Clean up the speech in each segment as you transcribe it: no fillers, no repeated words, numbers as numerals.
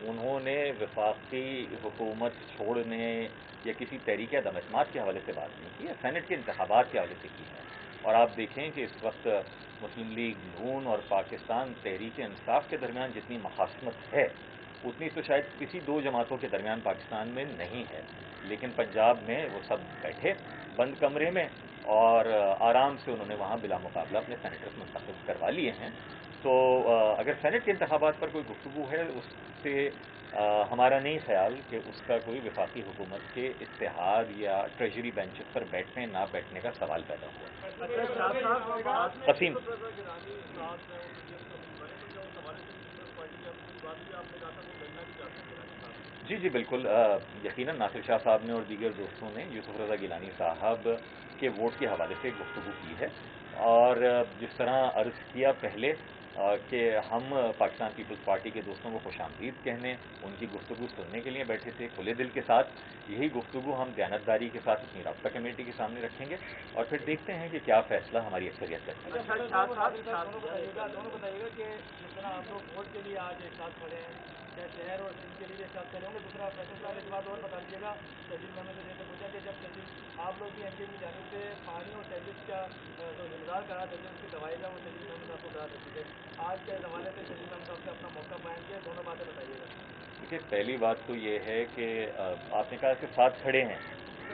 انہوں نے وفاقی حکومت چھوڑنے یا کسی تحریک عدم اعتماد کے حوالے سے بات نہیں کی ہے، سینٹ کے انتخابات کے حوالے سے کی ہے۔ اور آپ دیکھیں کہ اس وقت مسلم لیگ نون اور پاکستان تحریک انصاف کے درمیان جتنی مخاصمت ہے اتنی تو شاید کسی دو جماعتوں کے درمیان پاکستان میں نہیں ہے، لیکن پنجاب میں وہ سب بیٹھے بند کمرے میں اور آرام سے انہوں نے وہاں بلا مقابلہ اپنے سینیٹرز منتخب کروا لیے ہیں۔ تو اگر سینٹ کے انتخابات پر کوئی گفتگو ہے اس سے ہمارا نہیں خیال کہ اس کا کوئی وفاقی حکومت کے اتحاد یا ٹریجری بینچز پر بیٹھنے نہ بیٹھنے کا سوال پیدا ہوا۔ قسیم جی جی بالکل، یقیناً ناصر شاہ صاحب نے اور دیگر دوستوں نے یوسف رضا گیلانی صاحب کے ووٹ کے حوالے سے گفتگو کی ہے، اور جس طرح عرض کیا پہلے کہ ہم پاکستان پیپلز پارٹی کے دوستوں کو خوش آمدید کہنے، ان کی گفتگو سننے کے لیے بیٹھے تھے کھلے دل کے ساتھ۔ یہی گفتگو ہم دیانتداری کے ساتھ اپنی رابطہ کمیٹی کے سامنے رکھیں گے اور پھر دیکھتے ہیں کہ کیا فیصلہ ہماری اکثریت کرتی ہے۔ دونوں بتائیے گا کہ جس طرح آپ لوگ ووٹ کے لیے آج ایک ساتھ کھڑے ہیں، کیا شہر اور سندھ کے لیے بھی ایک ساتھ کھڑے ہوں گے؟ دوسرا فیصل صاحب ایک بات اور بتا دیجیے گا، تحصیل محمد سے جیسے پوچھا کہ جب تحصیل آپ لوگ بھی MKM کی جانب سے پانی اور سیوریج کا جو ذمہ دار قرار دیتے ہیں اس کی دوائی کا وہ تحصیل محمد نے آپ کو قرار دیتی تھے، آج کے زمانے سے تحصیل محمد صاحب سے اپنا موقع قائم کیا، دونوں باتیں بتائیے گا۔ دیکھیے پہلی بات تو یہ ہے کہ آپ نے کہا کہ ساتھ کھڑے ہیں،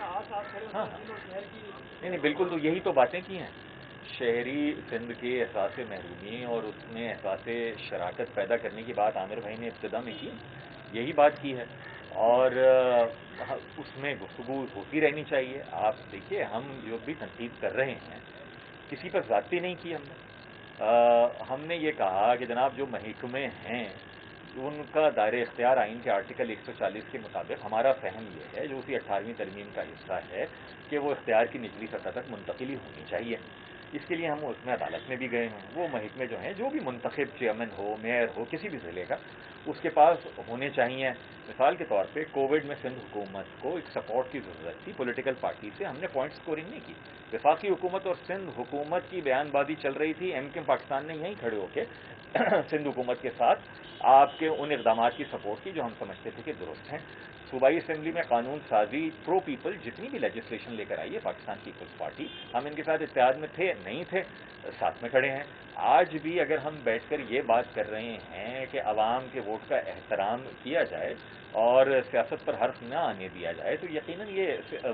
آج ساتھ کھڑے ہاں سندھ اور شہر کی نہیں بالکل، تو یہی تو باتیں کی ہیں، شہری سندھ کے احساس محرومی اور اس میں احساس شراکت پیدا کرنے کی بات عامر بھائی نے ابتدا میں کی، یہی بات کی ہے، اور اس میں گفتگو ہوتی رہنی چاہیے۔ آپ دیکھیے ہم جو بھی تنقید کر رہے ہیں کسی پر ذاتی نہیں کی ہم نے یہ کہا کہ جناب جو محکمے ہیں ان کا دائرہ اختیار آئین کے آرٹیکل 140 کے مطابق ہمارا فہم یہ ہے، جو اسی 18ویں ترمیم کا حصہ ہے، کہ وہ اختیار کی نچلی سطح تک منتقلی ہونی چاہیے۔ اس کے لیے ہم اس میں عدالت میں بھی گئے ہیں، وہ محکمے جو ہیں جو بھی منتخب چیئرمین ہو میئر ہو کسی بھی ضلع کا اس کے پاس ہونے چاہیے۔ مثال کے طور پہ کووڈ میں سندھ حکومت کو ایک سپورٹ کی ضرورت تھی پولیٹیکل پارٹی سے، ہم نے پوائنٹ سکورنگ نہیں کی، وفاقی حکومت اور سندھ حکومت کی بیان بازی چل رہی تھی، MKM پاکستان نے یہیں کھڑے ہو کے سندھ حکومت کے ساتھ آپ کے ان اقدامات کی سپورٹ کی جو ہم سمجھتے تھے کہ درست ہیں۔ صوبائی اسمبلی میں قانون سازی پرو پیپل جتنی بھی لیجسلیشن لے کر آئی ہے پاکستان پیپلز پارٹی، ہم ان کے ساتھ اتحاد میں تھے نہیں تھے، ساتھ میں کھڑے ہیں۔ آج بھی اگر ہم بیٹھ کر یہ بات کر رہے ہیں کہ عوام کے ووٹ کا احترام کیا جائے اور سیاست پر حرف نہ آنے دیا جائے تو یقیناً یہ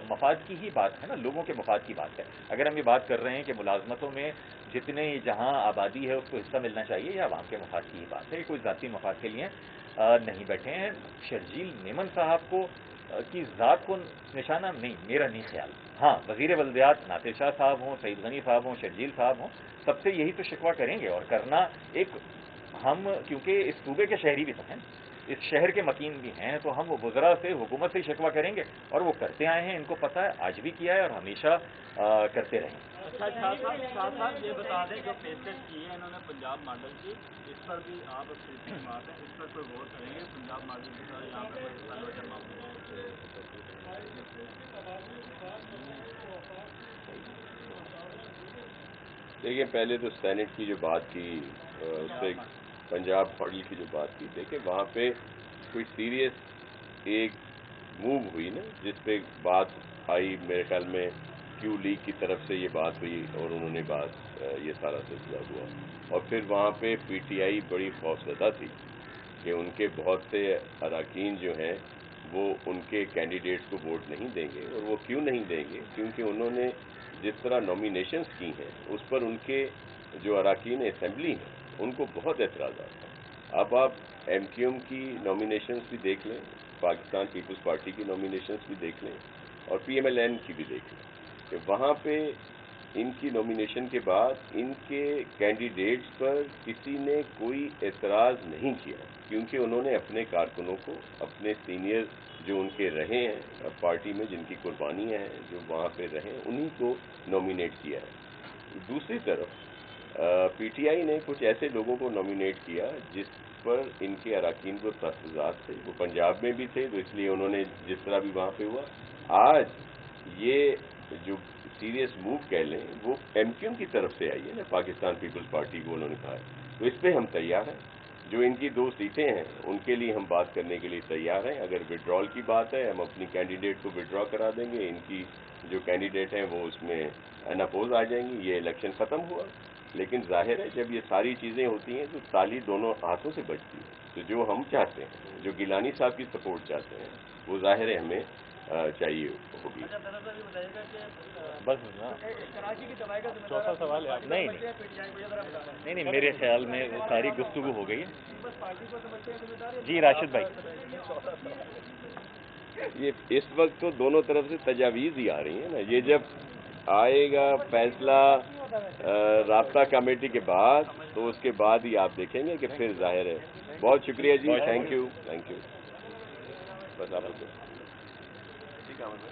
مفاد کی ہی بات ہے نا، لوگوں کے مفاد کی بات ہے۔ اگر ہم یہ بات کر رہے ہیں کہ ملازمتوں میں جتنے جہاں آبادی ہے اس کو حصہ ملنا چاہیے، یہ عوام کے مفاد کی ہی بات ہے، یہ کوئی ذاتی مفاد کے لیے نہیں بیٹھے ہیں۔ شرجیل میمن صاحب کو کی ذات کو نشانہ نہیں، میرا نہیں خیال۔ ہاں وزیر بلدیات ناصر شاہ صاحب ہوں، سعید غنی صاحب ہوں، شرجیل صاحب ہوں، سب سے یہی تو شکوہ کریں گے اور کرنا ایک ہم کیونکہ اس صوبے کے شہری بھی تو ہیں، اس شہر کے مکین بھی ہیں، تو ہم وہ وزراء سے حکومت سے شکوہ کریں گے اور وہ کرتے آئے ہیں، ان کو پتہ ہے، آج بھی کیا ہے اور ہمیشہ کرتے رہیں گے۔ اچھا صاحب یہ بتا دیں جو پیشکش کی ہے انہوں نے پنجاب ماڈل کی، اس پر بھی آپ اقلیتی جماعت ہیں، اس پر کوئی غور کریں گے پنجاب ماڈل کی طرح یہاں پہ کوئی حل و جمع ہو؟ دیکھیں پہلے تو سینٹ کی جو بات کی اس پہ پنجاب ماڈل کی جو بات کی، دیکھیں وہاں پہ کوئی سیریس ایک موو ہوئی نا جس پہ بات آئی، میرے خیال میں کیو لیگ کی طرف سے یہ بات ہوئی اور انہوں نے بات یہ سارا سلسلہ ہوا، اور پھر وہاں پہ PTI بڑی خوفزدہ تھی کہ ان کے بہت سے اراکین جو ہیں وہ ان کے کینڈیڈیٹس کو ووٹ نہیں دیں گے، اور وہ کیوں نہیں دیں گے؟ کیونکہ انہوں نے جس طرح نامینیشنز کی ہیں اس پر ان کے جو اراکین اسمبلی ہیں ان کو بہت اعتراضات ہیں۔ اب آپ MKM کی نامینیشنز بھی دیکھ لیں، پاکستان پیپلز پارٹی کی نامینیشنز بھی دیکھ لیں اور PMLN کی بھی دیکھ لیں کہ وہاں پہ ان کی نامینیشن کے بعد ان کے کینڈیڈیٹس پر کسی نے کوئی اعتراض نہیں کیا، کیونکہ انہوں نے اپنے کارکنوں کو، اپنے سینئر جو ان کے رہے ہیں پارٹی میں جن کی قربانیاں ہیں جو وہاں پہ رہے انہی کو نامینیٹ کیا ہے۔ دوسری طرف PTI نے کچھ ایسے لوگوں کو نامینیٹ کیا جس پر ان کے اراکین کو تحفظات تھے، وہ پنجاب میں بھی تھے تو اس لیے انہوں نے جس طرح بھی وہاں پہ ہوا۔ آج یہ جو سیریس موو کہہ لیں وہ MKM کی طرف سے آئی ہے نا، پاکستان پیپلز پارٹی کو انہوں نے کہا ہے، تو اس پہ ہم تیار ہیں۔ جو ان کی 2 سیٹیں ہیں ان کے لیے ہم بات کرنے کے لیے تیار ہیں. اگر وڈرال کی بات ہے ہم اپنی کینڈیڈیٹ کو وڈرا کرا دیں گے. ان کی جو کینڈیڈیٹ ہیں وہ اس میں اناپوز آ جائیں گی. یہ الیکشن ختم ہوا. لیکن ظاہر ہے جب یہ ساری چیزیں ہوتی ہیں تو تالی دونوں ہاتھوں سے بجتی ہے. تو جو ہم چاہتے ہیں, جو گیلانی صاحب کی سپورٹ چاہتے ہیں, وہ ظاہر ہے ہمیں چاہیے ہوگی. اچھا صاحب یہ بتائیے گا کہ بس کراچی کی تباہی کا چوتھا سوال ہے نہیں نہیں میرے خیال میں ساری گفتگو ہو گئی ہے. بس پارٹی کو سمجھتے ہیں ذمہ دار. جی راشد بھائی. یہ اس وقت تو دونوں طرف سے تجاویز ہی آ رہی ہیں نا. یہ جب آئے گا فیصلہ رابطہ کمیٹی کے بعد تو اس کے بعد ہی آپ دیکھیں گے کہ پھر ظاہر ہے. بہت شکریہ جی. Thank you. بس آپ ٹھیک ہے.